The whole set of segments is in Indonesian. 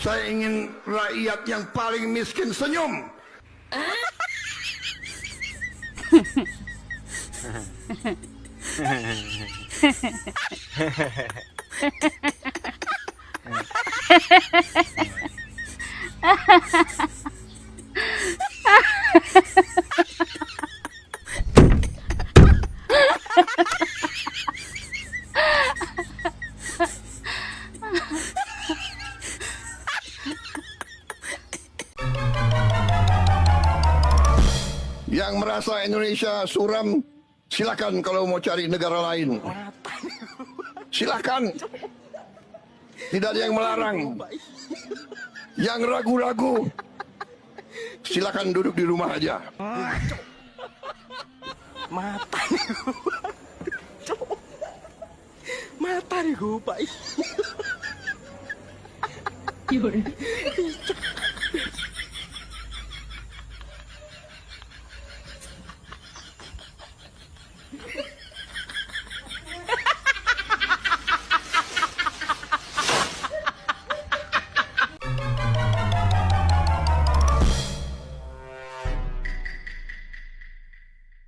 Saya ingin rakyat yang paling miskin senyum. Yang merasa Indonesia suram, silakan kalau mau cari negara lain. Silakan. Tidak ada yang melarang. Yang ragu-ragu, silakan duduk di rumah aja. Mata mata nih gue pak.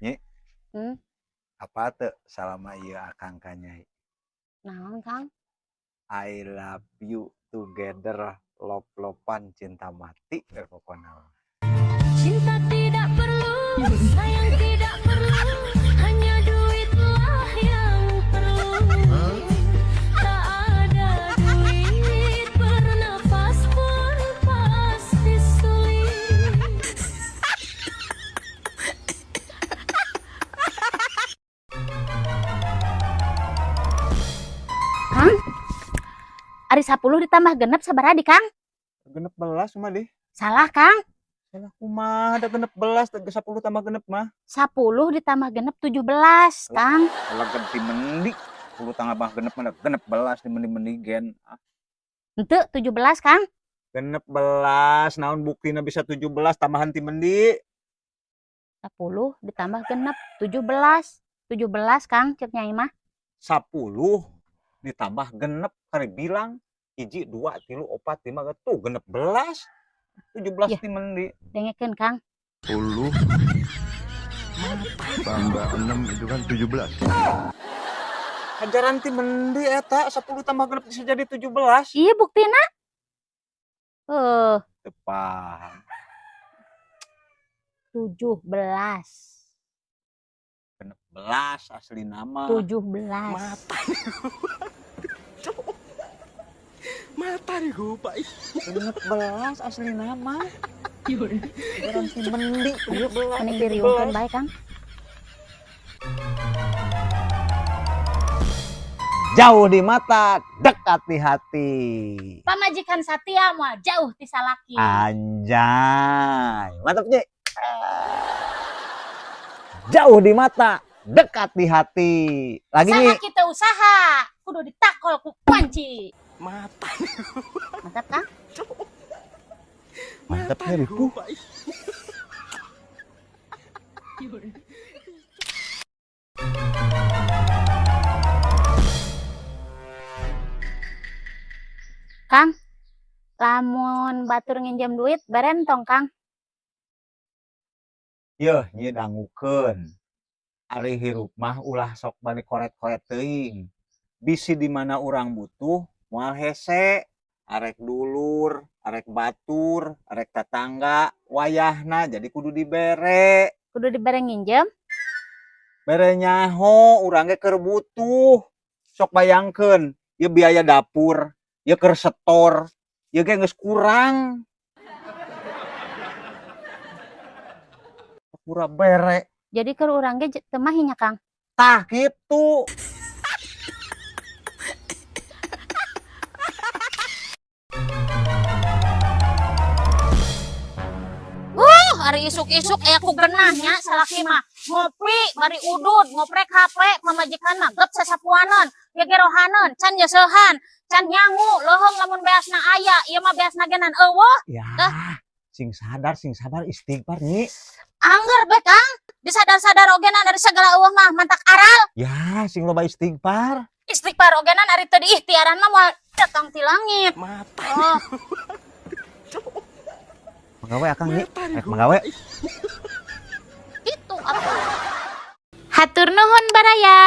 Nyi, Hmm, apa tuh salama ieu akang ka Nyai? naon Kang? I love you together, love-lovean cinta mati pokona. Cinta tidak perlu, sayang tidak perlu, hanya duitlah yang perlu. Tak ada duit, bernafas pun pasti sulit. Kang? Ari 10 ditambah genep sabaraha di Kang? 16 mah deh. Salah Kang. Salah kumaha da 16 10 tambah genep mah. 10 ditambah genep 17 Kang. Kalau ganti mendi 10 tambah genep mah genep belas di mendi-mendigen. Henteu 17 Kang. Genep belas naon buktina bisa 17 tambahan ti mendi. 10 ditambah genep 17. 17 Kang cek Nyai mah. 10 ditambah genep kari bilang 1 2 3 4 5 tuh genep belas 17 Ya. ti mendi. Dengekeun Kang. 10 tambah 6 itu kan 17. Ajaran ti mendi eta 10 tambah genep bisa jadi 17. Iya buktina. Teu paham. 17. Genep belas asli nama. 17. Mata nih gue pak. Genep belas asli nama. Ajaran ti mendi 17. Ini diriungkeun bae Kang. Jauh di mata, dekat di hati. Pamajikan satia moal jauh ti salaki. Anjay, mantap Nyi. Jauh di mata, dekat di hati. Lagi Nyi. Salaki teu usaha, kudu ditakol ku kunci. Mata Mantap Kang? Mantap Nyi Ripu. pak. Kang, lamun batur nginjem duit barentong Kang. Yeuh, Nyi dangukeun. Ari hirup mah ulah sok balik koret-koret teuing. Bisi di mana urang butuh moal hese, arek dulur, arek batur, arek tetangga, wayahna jadi kudu dibere. Kudu dibere nginjem. Bere nyaho urang ge keur butuh. Sok bayangkeun, ieu biaya dapur, ieu keur setor, ieu ge geus kurang. Pura bere. Jadi keur urang ge teu mah nya Kang. Tah gitu. Hari isuk-isuk aya ku genahnya salaki mah ngopi bari udud ngoprek HP pamajikan mah gep sasapuanan gegerohaneun can nyeusehan can nyangu leuheung lamun beasna aya ieu mah beasna genan eueuh. Ya, sing sabar istighfar Nyi. Angger be Kang disadar-sadar ogenan dari segala eueuh mah mantak aral. Ya, sing loba istighfar. Istighfar ogenan ari teu diikhtiaran mah moal datang ti langit. Mata. Oh. Manggawe akang nya. Mata nih Rek gua, manggawe. Pak. Itu atuh. Hatur nuhun baraya.